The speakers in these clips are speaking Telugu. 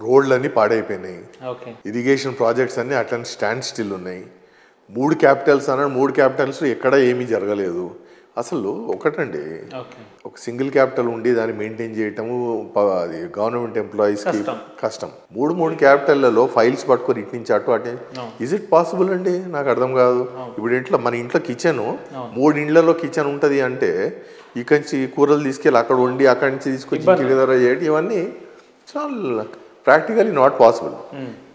రోడ్లన్నీ పాడైపోయినాయి, ఓకే ఇరిగేషన్ ప్రాజెక్ట్స్ అన్నీ అట్లా స్టాండ్ స్టిల్ ఉన్నాయి. 3 క్యాపిటల్స్ అన్నాడు, 3 క్యాపిటల్స్ ఎక్కడ ఏమీ జరగలేదు. అసలు ఒకటండి, ఓకే ఒక సింగిల్ క్యాపిటల్ ఉండి దాన్ని మెయింటైన్ చేయటము అది గవర్నమెంట్ ఎంప్లాయీస్కి కష్టం. 3 క్యాపిటల్లలో ఫైల్స్ పట్టుకొని ఇటు నుంచి అటు అటే ఇజ్ ఇట్ పాసిబుల్ అండి? నాకు అర్థం కాదు. ఇప్పుడు మన ఇంట్లో కిచెన్ 3 ఇండ్లలో కిచెన్ ఉంటుంది అంటే ఇక్కడి నుంచి కూరలు తీసుకెళ్ళి అక్కడ వండి అక్కడి నుంచి తీసుకొచ్చి ఇంటి దగ్గర చేయడం ఇవన్నీ చాలా practically not possible.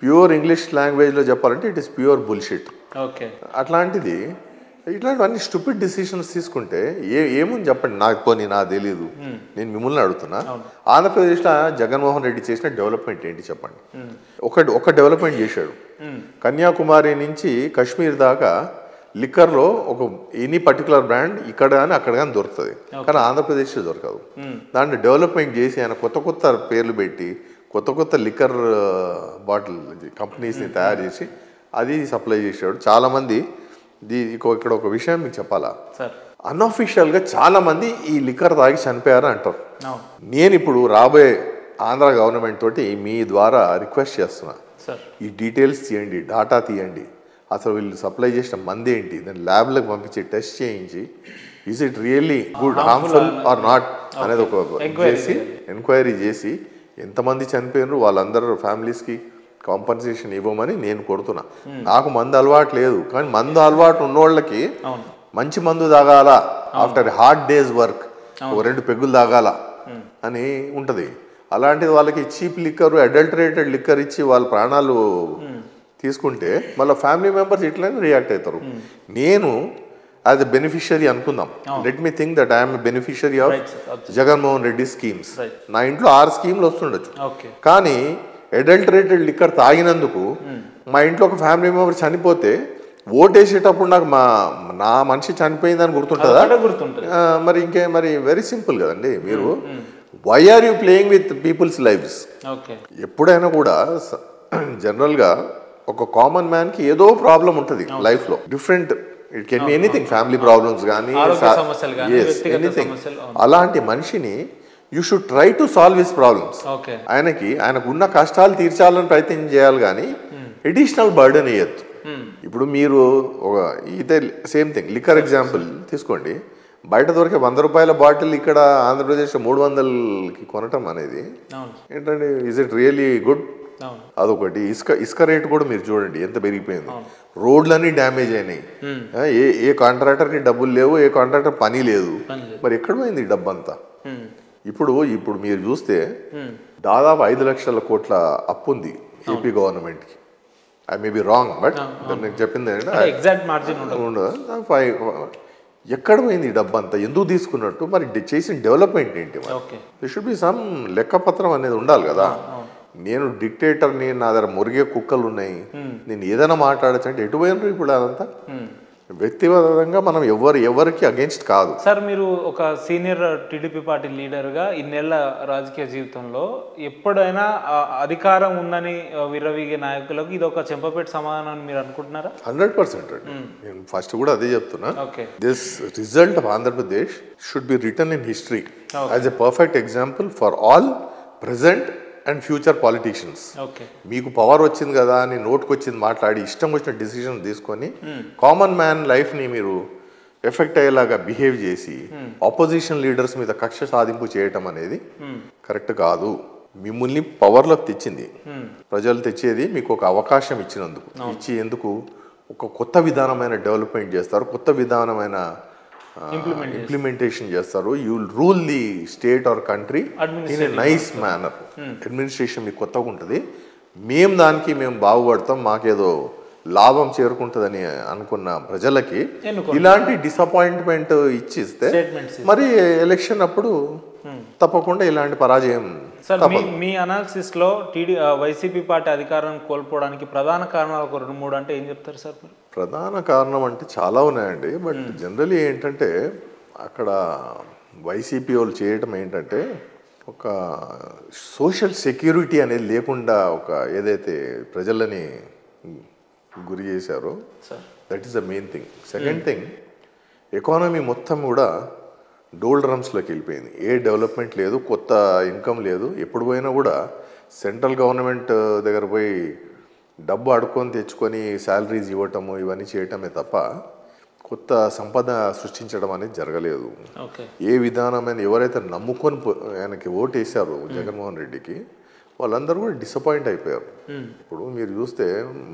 Pure English లాంగ్వేజ్లో చెప్పాలంటే it is pure bullshit. Okay అట్లాంటిది ఇట్లాంటివన్నీ స్టూపిడ్ డిసిషన్స్ తీసుకుంటే ఏముంది చెప్పండి. నాకు తెలీదు, నేను మిమ్మల్ని అడుగుతున్నా. ఆంధ్రప్రదేశ్లో జగన్మోహన్ రెడ్డి చేసిన డెవలప్మెంట్ ఏంటి చెప్పండి. ఒక డెవలప్మెంట్ చేశాడు. కన్యాకుమారి నుంచి కాశ్మీర్ దాకా లిక్కర్లో ఒక ఎనీ పర్టికులర్ బ్రాండ్ ఇక్కడ కానీ అక్కడ కానీ దొరుకుతుంది, కానీ ఆంధ్రప్రదేశ్లో దొరకదు. దాన్ని డెవలప్మెంట్ చేసి ఆయన కొత్త పేర్లు పెట్టి కొత్త లిక్కర్ బాటిల్ కంపెనీస్ని తయారు చేసి అది సప్లై చేశాడు. చాలామంది ఇక్కడ ఒక విషయం మీకు చెప్పాలా, అన్అఫీషియల్గా చాలామంది ఈ లిక్కర్ తాగి చనిపోయారు అంటారు. నేను ఇప్పుడు రాబోయే ఆంధ్ర గవర్నమెంట్ తోటి మీ ద్వారా రిక్వెస్ట్ చేస్తున్నా, ఈ డీటెయిల్స్ తీయండి, డాటా తీయండి. అసలు వీళ్ళు సప్లై చేసిన మంది ఏంటి, దాన్ని ల్యాబ్లకు పంపించి టెస్ట్ చేయించి is it really good, harmful or not అనేది ఒక ఎంక్వైరీ చేసి ఎంతమంది చనిపోయినారు వాళ్ళందరూ ఫ్యామిలీస్కి కాంపన్సేషన్ ఇవ్వమని నేను కోరుతున్నా. నాకు మందు అలవాటు లేదు, కానీ మందు అలవాటు ఉన్నోళ్ళకి మంచి మందు తాగాల, ఆఫ్టర్ హార్డ్ డేస్ వర్క్ 2 పెగ్గులు తాగాల అని ఉంటుంది. అలాంటిది వాళ్ళకి చీప్ లిక్కర్, అడల్టరేటెడ్ లిక్కర్ ఇచ్చి వాళ్ళ ప్రాణాలు తీసుకుంటే మళ్ళీ ఫ్యామిలీ మెంబర్స్ ఇట్లనే రియాక్ట్ అవుతారు. నేను యాజ్ ఎ బెనిఫిషియరీ అనుకుందాం, let me think that I'm beneficiary of Jaganmohan Reddy schemes. నా ఇంట్లో 6 స్కీమ్లు వస్తుండొచ్చు, కానీ అడల్టరేటెడ్ లిక్కర్ తాగినందుకు మా ఇంట్లో ఒక ఫ్యామిలీ మెంబర్ చనిపోతే ఓటేసేటప్పుడు నాకు నా మనిషి చనిపోయిందని గుర్తుంటుందా? మరి మరి వెరీ సింపుల్ కదండి. మీరు why are you playing with peoples lifes? ఎప్పుడైనా కూడా జనరల్గా ఒక కామన్ మ్యాన్కి ఏదో ప్రాబ్లం ఉంటుంది లైఫ్లో, different, it can be anything, family problems కానీ ఎనీథింగ్. అలాంటి మనిషిని you should try to solve his problems. ఆయనకు ఉన్న కష్టాలు తీర్చాలని ప్రయత్నం చేయాలి, కానీ ఎడిషనల్ బర్డెన్ వేయద్దు. ఇప్పుడు మీరు ఇదే సేమ్ థింగ్ లిక్కర్ ఎగ్జాంపుల్ తీసుకోండి. బయట దొరికే 100 రూపాయల బాటిల్ ఇక్కడ ఆంధ్రప్రదేశ్లో 300కి కొనటం అనేది ఏంటంటే ఇజ్ ఇట్ రియల్లీ గుడ్? అదొకటి. ఇసుక రేటు కూడా మీరు చూడండి ఎంత పెరిగిపోయింది. రోడ్లన్నీ డ్యామేజ్ అయినాయి. ఏ కాంట్రాక్టర్కి డబ్బులు లేవు, ఏ కాంట్రాక్టర్ పని లేదు. మరి ఎక్కడ పోయింది ఈ డబ్బంతా? ఇప్పుడు మీరు చూస్తే దాదాపు 5 లక్షల కోట్ల అప్పు ఉంది ఏపీ గవర్నమెంట్కి. I may be wrong, but నేను చెప్పింది ఉండదు. ఎక్కడ పోయింది ఈ డబ్బంతా? ఎందుకు తీసుకున్నట్టు? మరి చేసిన డెవలప్మెంట్ ఏంటి? దే షుడ్ బి సమ్ లెక్కపత్రం అనేది ఉండాలి కదా. నేను డిక్టేటర్ని, నా దగ్గర మురిగే కుక్కలు ఉన్నాయి, నేను ఏదైనా మాట్లాడచ్చు అంటే ఎటు పోయినరు ఇప్పుడు? అదంతా వ్యక్తిగతంగా మనం ఎవరికి అగేన్స్ట్ కాదు. సార్, మీరు ఒక సీనియర్ టీడీపీ పార్టీ లీడర్గా ఇన్నేళ్ల రాజకీయ జీవితంలో ఎప్పుడైనా అధికారం ఉందని విర్రవీగే నాయకులకు ఇది ఒక చెంపపేట సమాధానం అని మీరు అనుకుంటున్నారా? 100% అండి. నేను ఫస్ట్ కూడా అదే చెప్తున్నా. This result of Andhra Pradesh should be written in history as a perfect example for all present and future politicians. మీకు పవర్ వచ్చింది కదా అని నోటుకు వచ్చింది మాట్లాడి ఇష్టం వచ్చిన డిసిషన్ తీసుకొని కామన్ మ్యాన్ లైఫ్ని మీరు ఎఫెక్ట్ అయ్యేలాగా బిహేవ్ చేసి ఆపోజిషన్ లీడర్స్ మీద కక్ష సాధింపు చేయటం అనేది కరెక్ట్ కాదు. మిమ్మల్ని పవర్లోకి తెచ్చింది ప్రజలు, తెచ్చేది మీకు ఒక అవకాశం ఇచ్చినందుకు. ఎందుకు ఒక కొత్త విధానమైన డెవలప్మెంట్ చేస్తారు, కొత్త విధానమైన ఇంప్లిమెంటేషన్ చేస్తారు. You will rule the state or country in a nice manner. Administration మీకు కొత్తగా ఉంటుంది. దానికి మేము బాగుపడతాం, మాకేదో లాభం చేరుకుంటుందని అనుకున్న ప్రజలకి ఇలాంటి డిసప్పాయింట్మెంట్ ఇచ్చిస్తే మరి ఎలక్షన్ అప్పుడు తప్పకుండా ఇలాంటి పరాజయం. మీ అనాలిసిస్ లో వైసీపీ పార్టీ అధికారం కోల్పోవడానికి ప్రధాన కారణాలు ఒక 2-3 అంటే ఏం చెప్తారు సార్? ప్రధాన కారణం అంటే చాలా ఉన్నాయండి, బట్ జనరలీ ఏంటంటే అక్కడ వైసీపీ వాళ్ళు చేయటం ఏంటంటే ఒక సోషల్ సెక్యూరిటీ అనేది లేకుండా ఒక ఏదైతే ప్రజలని గురి చేశారో that is the main thing. Second thing, economy మొత్తం కూడా డోల్ డ్రమ్స్లోకి వెళ్ళిపోయింది. ఏ డెవలప్మెంట్ లేదు, కొత్త ఇన్కమ్ లేదు. ఎప్పుడు పోయినా కూడా సెంట్రల్ గవర్నమెంట్ దగ్గర పోయి డబ్బు అడుక్కొని తెచ్చుకొని శాలరీస్ ఇవ్వటము ఇవన్నీ చేయటమే తప్ప కొత్త సంపద సృష్టించడం అనేది జరగలేదు. ఏ విధానమైన ఎవరైతే నమ్ముకొని ఆయనకి ఓటు వేశారో జగన్మోహన్ రెడ్డికి వాళ్ళందరూ కూడా డిసప్పాయింట్ అయిపోయారు. ఇప్పుడు మీరు చూస్తే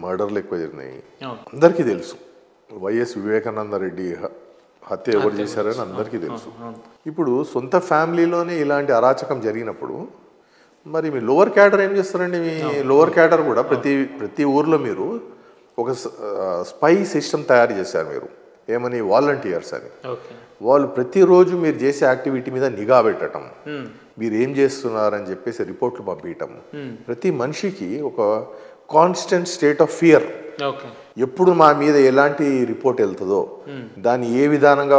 మర్డర్లు ఎక్కువ జరిగినాయి, అందరికీ తెలుసు. వైఎస్ వివేకానంద రెడ్డి హత్య ఎవరు చేశారని అందరికీ తెలుసు. ఇప్పుడు సొంత ఫ్యామిలీలోనే ఇలాంటి అరాచకం జరిగినప్పుడు మరి మీ లోవర్ క్యాడర్ ఏం చేస్తారండి? మీ లోవర్ క్యాడర్ కూడా ప్రతి ఊర్లో మీరు ఒక స్పై సిస్టమ్ తయారు చేశారు. మీరు ఏమని వాలంటీర్స్ అని, వాళ్ళు ప్రతిరోజు మీరు చేసే యాక్టివిటీ మీద నిఘా పెట్టడం, మీరు ఏం చేస్తున్నారని చెప్పేసి రిపోర్ట్లు పంపించటం, ప్రతి మనిషికి ఒక కాన్స్టెంట్ స్టేట్ ఆఫ్ ఫియర్. ఎప్పుడు మా మీద ఎలాంటి రిపోర్ట్ వెళ్తుందో దాన్ని ఏ విధానంగా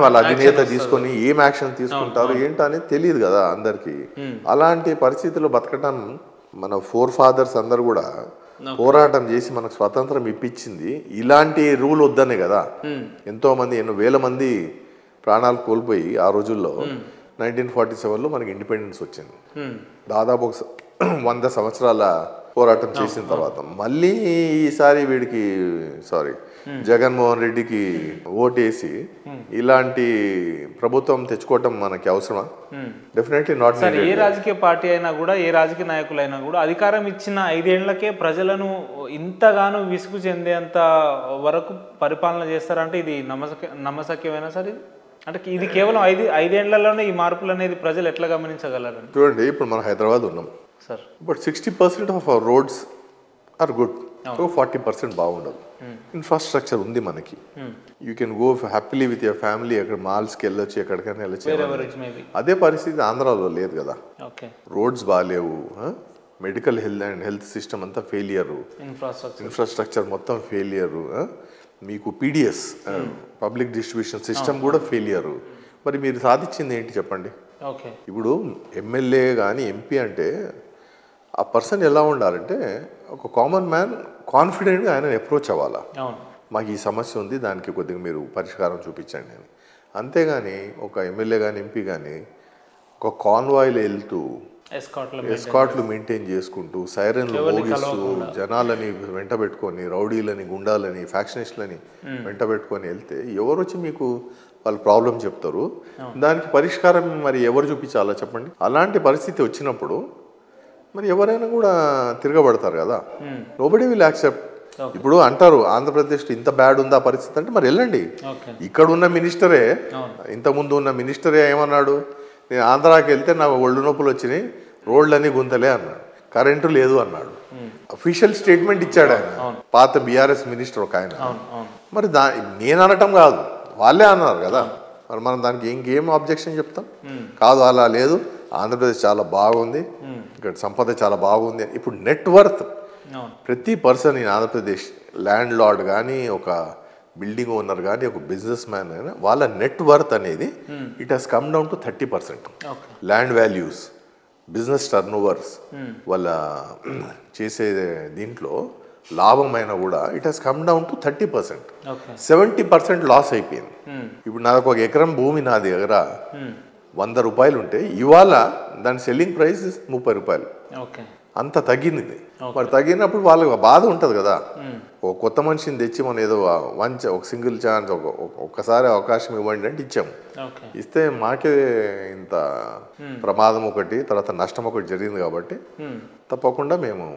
వాళ్ళ అధినేత తీసుకొని ఏం యాక్షన్ తీసుకుంటారు ఏంటో అనేది తెలియదు కదా అందరికి. అలాంటి పరిస్థితుల్లో బతకటం మన ఫోర్ ఫాదర్స్ అందరు కూడా పోరాటం చేసి మనకు స్వాతంత్రం ఇప్పించింది ఇలాంటి రూల్ వద్దనే కదా. ఎంతో మంది ఎన్నో వేల మంది ప్రాణాలు కోల్పోయి ఆ రోజుల్లో 1947లో మనకి ఇండిపెండెన్స్ వచ్చింది. దాదాపు 100 సంవత్సరాల పోరాటం చేసిన తర్వాత మళ్ళీ ఈసారి వీడికి జగన్మోహన్ రెడ్డికి ఓటేసి ఇలాంటి ప్రభుత్వం తెచ్చుకోవటం మనకి అవసరమా? Definitely not. ఏ రాజకీయ పార్టీ అయినా కూడా, ఏ రాజకీయ నాయకులైనా కూడా అధికారం ఇచ్చిన 5 ఏళ్లకే ప్రజలను ఇంతగానో విసుగు చెందేంత వరకు పరిపాలన చేస్తారంటే ఇది నమ్మశక్యమైనా సరే? అంటే ఇది కేవలం 5 ఏళ్లలోనే ఈ మార్పులు అనేది ప్రజలు ఎట్లా గమనించగలరు? చూడండి, ఇప్పుడు మనం హైదరాబాద్ ఉన్నాం sir, but 60% of our roads are good, so 40% బాగుండదు. ఇన్ఫ్రాస్ట్రక్చర్ ఉంది మనకి. You can go happily with your family, అక్కడ మాల్స్కి వెళ్ళొచ్చు, ఎక్కడికైనా వెళ్ళచ్చు. అదే పరిస్థితి ఆంధ్రాలో లేదు కదా. రోడ్స్ బాగాలేవు, మెడికల్ హెల్త్ సిస్టమ్ అంతా ఫెయిలియరు, ఇన్ఫ్రాస్ట్రక్చర్ మొత్తం ఫెయిలియరు, మీకు పీడిఎస్ పబ్లిక్ డిస్ట్రిబ్యూషన్ సిస్టమ్ కూడా ఫెయిలియరు. మరి మీరు సాధించింది ఏంటి చెప్పండి? ఇప్పుడు ఎమ్మెల్యే కానీ ఎంపీ అంటే ఆ పర్సన్ ఎలా ఉండాలంటే ఒక కామన్ మ్యాన్ కాన్ఫిడెంట్గా ఆయన అప్రోచ్ అవ్వాలా. మాకు ఈ సమస్య ఉంది, దానికి కొద్దిగా మీరు పరిష్కారం చూపించండి అని. అంతేగాని ఒక ఎమ్మెల్యే కానీ ఎంపీ కానీ ఒక కాన్వాయ్లో వెళ్తూ ఎస్కాట్లు మెయింటైన్ చేసుకుంటూ సైరన్లు మోగిస్తూ జనాలని వెంట పెట్టుకొని, రౌడీలని, గుండాలని, ఫ్యాక్షనిస్టులని వెంట పెట్టుకొని వెళ్తే ఎవరు వచ్చి మీకు వాళ్ళు ప్రాబ్లం చెప్తారు? దానికి పరిష్కారం మరి ఎవరు చూపించాలో చెప్పండి. అలాంటి పరిస్థితి వచ్చినప్పుడు మరి ఎవరైనా కూడా తిరగబడతారు కదా. Nobody will accept. ఇప్పుడు అంటారు ఆంధ్రప్రదేశ్లో ఇంత బ్యాడ్ ఉందా పరిస్థితి అంటే, మరి వెళ్ళండి. ఇక్కడ ఉన్న మినిస్టరే, ఇంతకుముందు ఉన్న మినిస్టరే ఏమన్నాడు? నేను ఆంధ్రాకి వెళ్తే నాకు ఒళ్ళు నొప్పులు వచ్చినాయి, రోడ్లన్నీ గుంతలే అన్నాడు, కరెంటు లేదు అన్నాడు. అఫీషియల్ స్టేట్మెంట్ ఇచ్చాడు ఆయన, పాత బీఆర్ఎస్ మినిస్టర్ ఒక ఆయన. మరి నేను అనటం కాదు, వాళ్ళే అన్నారు కదా. మరి మనం దానికి ఇంకేం అబ్జెక్షన్ చెప్తాం? కాదు అలా లేదు, ఆంధ్రప్రదేశ్ చాలా బాగుంది, ఇక్కడ సంపద చాలా బాగుంది. ఇప్పుడు నెట్వర్త్ ప్రతి person in Andhra Pradesh, land lord కానీ, ఒక బిల్డింగ్ ఓనర్ కానీ, ఒక బిజినెస్ మ్యాన్ కానీ, వాళ్ళ నెట్వర్త్ అనేది it has come down to 30%. Land values, business turnovers, వాళ్ళ చేసే దీంట్లో లాభమైనా కూడా it has come down to 30%. 70% loss అయిపోయింది. ఇప్పుడు నాకు ఒక ఎకరం భూమి నా దగ్గర 100 రూపాయలు ఉంటే ఇవాళ దాని సెల్లింగ్ ప్రైస్ 30 రూపాయలు. అంత తగ్గింది. మరి తగ్గినప్పుడు వాళ్ళకి బాధ ఉంటుంది కదా. ఒక కొత్త మనిషిని తెచ్చి మనం ఏదో ఒక సింగిల్ ఛాన్స్, ఒక్కసారి అవకాశం ఇవ్వండి అంటే ఇచ్చాము. ఇస్తే మాకే ఇంత ప్రమాదం ఒకటి, తర్వాత నష్టం ఒకటి జరిగింది కాబట్టి తప్పకుండా మేము